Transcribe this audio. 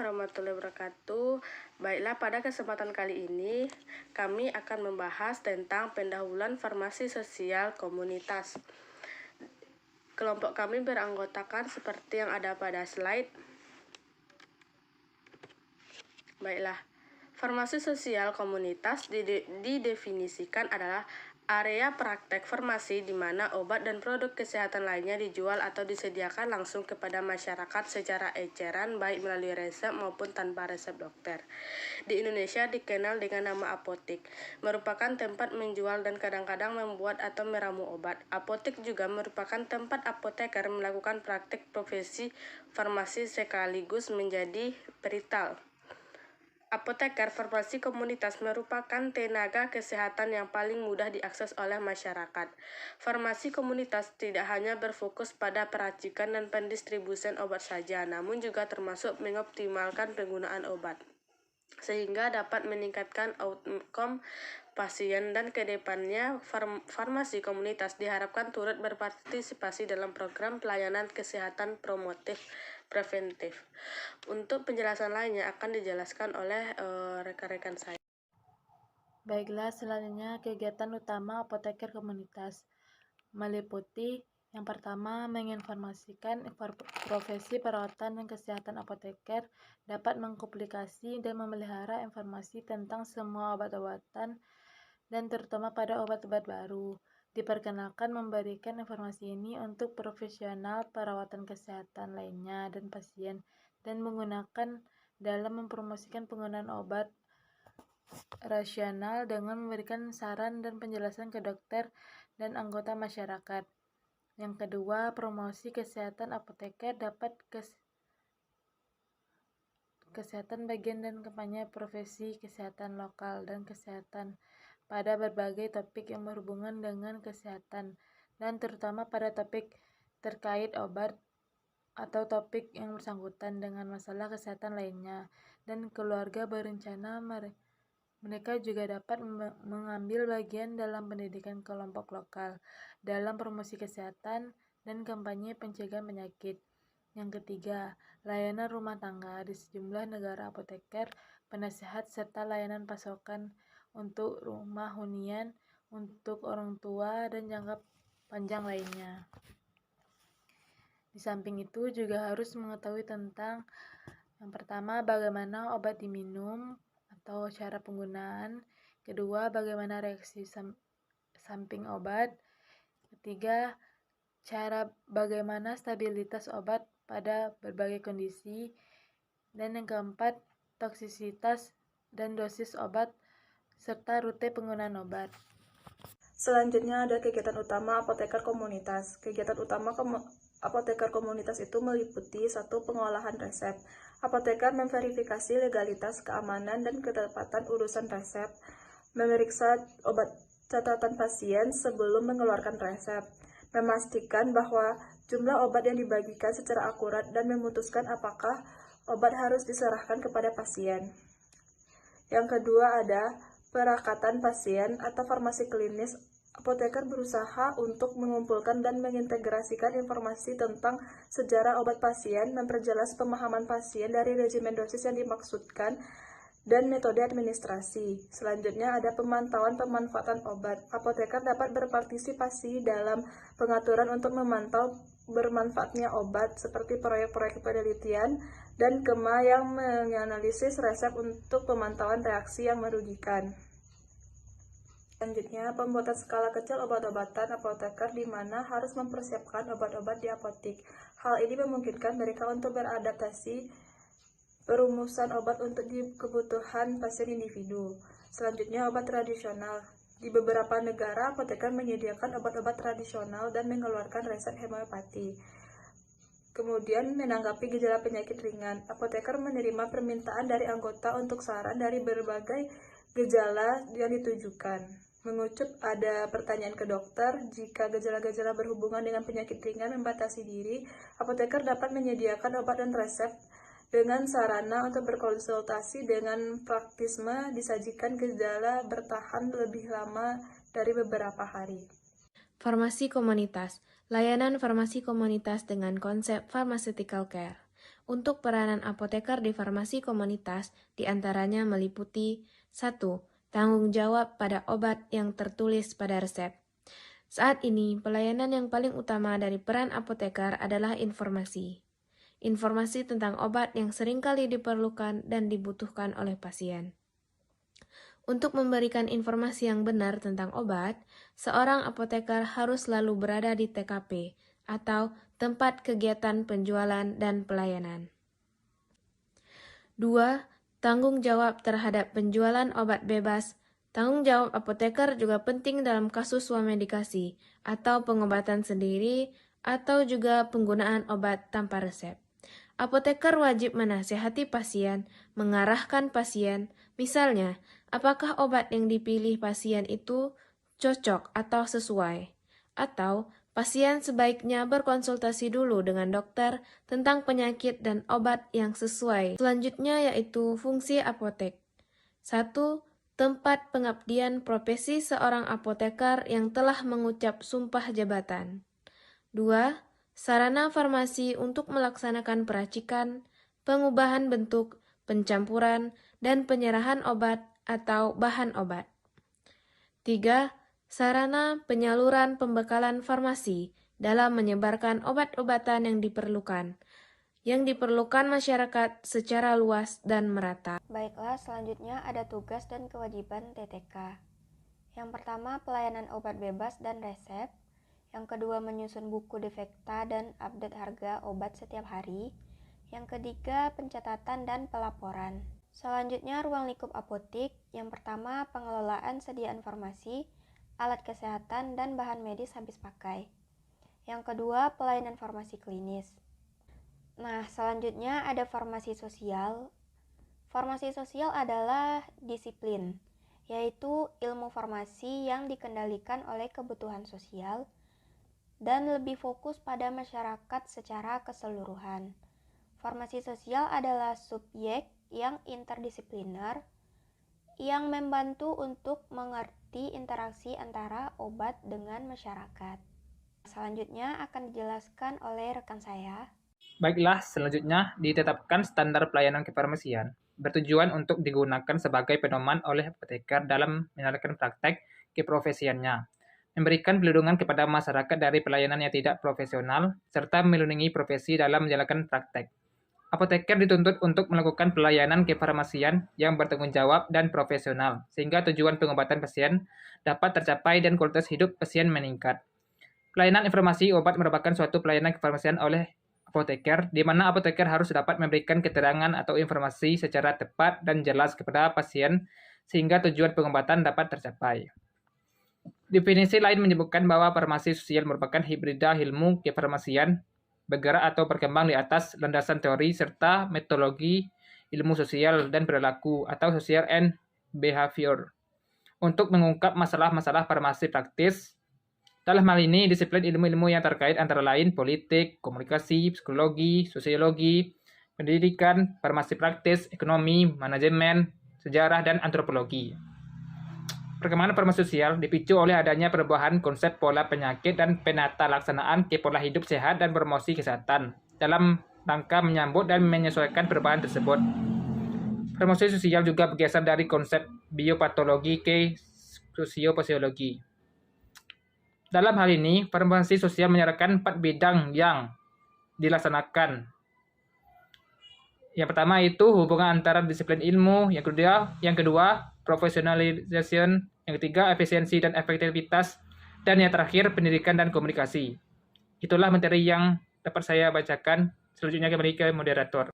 warahmatullahi wabarakatuh. Baiklah, pada kesempatan kali ini kami akan membahas tentang pendahuluan farmasi sosial komunitas. Kelompok kami beranggotakan seperti yang ada pada slide. Baiklah, farmasi sosial komunitas didefinisikan adalah area praktek farmasi di mana obat dan produk kesehatan lainnya dijual atau disediakan langsung kepada masyarakat secara eceran, baik melalui resep maupun tanpa resep dokter. Di Indonesia dikenal dengan nama apotik, merupakan tempat menjual dan kadang-kadang membuat atau meramu obat. Apotik juga merupakan tempat apoteker melakukan praktik profesi farmasi sekaligus menjadi peritel. Apoteker farmasi komunitas merupakan tenaga kesehatan yang paling mudah diakses oleh masyarakat. Farmasi komunitas tidak hanya berfokus pada peracikan dan pendistribusian obat saja, namun juga termasuk mengoptimalkan penggunaan obat, sehingga dapat meningkatkan outcome pasien, dan kedepannya farmasi komunitas diharapkan turut berpartisipasi dalam program pelayanan kesehatan promotif preventif. Untuk penjelasan lainnya akan dijelaskan oleh rekan-rekan saya. Baiklah, selanjutnya kegiatan utama apoteker komunitas meliputi yang pertama, menginformasikan profesi perawatan dan kesehatan apoteker dapat mengpublikasi dan memelihara informasi tentang semua obat-obatan dan terutama pada obat-obat baru. Diperkenalkan memberikan informasi ini untuk profesional perawatan kesehatan lainnya dan pasien, dan menggunakan dalam mempromosikan penggunaan obat rasional dengan memberikan saran dan penjelasan ke dokter dan anggota masyarakat. Yang kedua, promosi kesehatan apoteker dapat kesehatan bagian dan kampanye profesi kesehatan lokal dan kesehatan pada berbagai topik yang berhubungan dengan kesehatan, dan terutama pada topik terkait obat atau topik yang bersangkutan dengan masalah kesehatan lainnya. Dan keluarga berencana mereka juga dapat mengambil bagian dalam pendidikan kelompok lokal, dalam promosi kesehatan dan kampanye pencegahan penyakit. Yang ketiga, layanan rumah tangga di sejumlah negara. Apoteker, penasehat, serta layanan pasokan untuk rumah hunian untuk orang tua dan jangka panjang lainnya. Di samping itu juga harus mengetahui tentang yang pertama, bagaimana obat diminum atau cara penggunaan. Kedua, bagaimana reaksi samping obat. Ketiga, bagaimana stabilitas obat pada berbagai kondisi. Dan yang keempat, toksisitas dan dosis obat serta rute penggunaan obat. Selanjutnya ada kegiatan utama apoteker komunitas. Kegiatan utama apoteker komunitas itu meliputi 1. Pengolahan resep. Apoteker memverifikasi legalitas, keamanan, dan ketepatan urusan resep, memeriksa obat catatan pasien sebelum mengeluarkan resep, memastikan bahwa jumlah obat yang dibagikan secara akurat, dan memutuskan apakah obat harus diserahkan kepada pasien. Yang kedua ada perakatan pasien atau farmasi klinis. Apoteker berusaha untuk mengumpulkan dan mengintegrasikan informasi tentang sejarah obat pasien, memperjelas pemahaman pasien dari regimen dosis yang dimaksudkan, dan metode administrasi. Selanjutnya ada pemantauan pemanfaatan obat. Apoteker dapat berpartisipasi dalam pengaturan untuk memantau bermanfaatnya obat, seperti proyek-proyek penelitian dan KEMA yang menganalisis resep untuk pemantauan reaksi yang merugikan. Selanjutnya, pembuatan skala kecil obat-obatan apoteker di mana harus mempersiapkan obat-obat di apotik. Hal ini memungkinkan mereka untuk beradaptasi perumusan obat untuk kebutuhan pasien individu. Selanjutnya, obat tradisional. Di beberapa negara, apoteker menyediakan obat-obat tradisional dan mengeluarkan resep homeopati. Kemudian, menanggapi gejala penyakit ringan, apoteker menerima permintaan dari anggota untuk saran dari berbagai gejala yang ditujukan. Mengucup ada pertanyaan ke dokter. Jika gejala-gejala berhubungan dengan penyakit ringan membatasi diri, apoteker dapat menyediakan obat dan resep dengan sarana untuk berkonsultasi dengan praktisme. Disajikan gejala bertahan lebih lama dari beberapa hari. Farmasi komunitas, layanan farmasi komunitas dengan konsep pharmaceutical care. Untuk peranan apoteker di farmasi komunitas diantaranya meliputi 1. Tanggung jawab pada obat yang tertulis pada resep. Saat ini, pelayanan yang paling utama dari peran apoteker adalah informasi. Informasi tentang obat yang seringkali diperlukan dan dibutuhkan oleh pasien. Untuk memberikan informasi yang benar tentang obat, seorang apoteker harus selalu berada di TKP atau tempat kegiatan penjualan dan pelayanan. 2. Tanggung jawab terhadap penjualan obat bebas. Tanggung jawab apoteker juga penting dalam kasus swamedikasi atau pengobatan sendiri atau juga penggunaan obat tanpa resep. Apoteker wajib menasihati pasien, mengarahkan pasien, misalnya, apakah obat yang dipilih pasien itu cocok atau sesuai, atau pasien sebaiknya berkonsultasi dulu dengan dokter tentang penyakit dan obat yang sesuai. Selanjutnya yaitu fungsi apotek. 1. Tempat pengabdian profesi seorang apoteker yang telah mengucap sumpah jabatan. 2. Sarana farmasi untuk melaksanakan peracikan, pengubahan bentuk, pencampuran, dan penyerahan obat atau bahan obat. 3. Sarana penyaluran pembekalan farmasi dalam menyebarkan obat-obatan yang diperlukan masyarakat secara luas dan merata. Baiklah, selanjutnya ada tugas dan kewajiban TTK. Yang pertama, pelayanan obat bebas dan resep. Yang kedua, menyusun buku defekta dan update harga obat setiap hari. Yang ketiga, pencatatan dan pelaporan. Selanjutnya, ruang lingkup apotik. Yang pertama, pengelolaan sediaan farmasi, alat kesehatan, dan bahan medis habis pakai. Yang kedua, pelayanan farmasi klinis. Nah, selanjutnya ada farmasi sosial. Farmasi sosial adalah disiplin, yaitu ilmu farmasi yang dikendalikan oleh kebutuhan sosial dan lebih fokus pada masyarakat secara keseluruhan. Farmasi sosial adalah subjek yang interdisipliner yang membantu untuk mengerti interaksi antara obat dengan masyarakat. Selanjutnya akan dijelaskan oleh rekan saya. Baiklah, selanjutnya ditetapkan standar pelayanan kefarmasian bertujuan untuk digunakan sebagai pedoman oleh apoteker dalam menjalankan praktek keprofesiannya, memberikan perlindungan kepada masyarakat dari pelayanan yang tidak profesional, serta melindungi profesi dalam menjalankan praktek. Apoteker dituntut untuk melakukan pelayanan kefarmasian yang bertanggung jawab dan profesional, sehingga tujuan pengobatan pasien dapat tercapai dan kualitas hidup pasien meningkat. Pelayanan informasi obat merupakan suatu pelayanan kefarmasian oleh apoteker, di mana apoteker harus dapat memberikan keterangan atau informasi secara tepat dan jelas kepada pasien, sehingga tujuan pengobatan dapat tercapai. Definisi lain menyebutkan bahwa farmasi sosial merupakan hibrida ilmu kefarmasian bergerak atau berkembang di atas landasan teori serta metodologi ilmu sosial dan perilaku atau social and behavior untuk mengungkap masalah-masalah farmasi praktis. Dalam hal ini, disiplin ilmu-ilmu yang terkait antara lain politik, komunikasi, psikologi, sosiologi, pendidikan, farmasi praktis, ekonomi, manajemen, sejarah, dan antropologi. Perkembangan farmasi sosial dipicu oleh adanya perubahan konsep pola penyakit dan penata laksanaan ke pola hidup sehat dan promosi kesehatan dalam rangka menyambut dan menyesuaikan perubahan tersebut. Farmasi sosial juga bergeser dari konsep biopatologi ke sosiopatologi. Dalam hal ini, farmasi sosial menyerahkan 4 bidang yang dilaksanakan. Yang pertama itu hubungan antara disiplin ilmu, yang kedua profesionalisasi, yang ketiga efisiensi dan efektivitas, dan yang terakhir pendidikan dan komunikasi. Itulah materi yang dapat saya bacakan. Selanjutnya kembali ke moderator.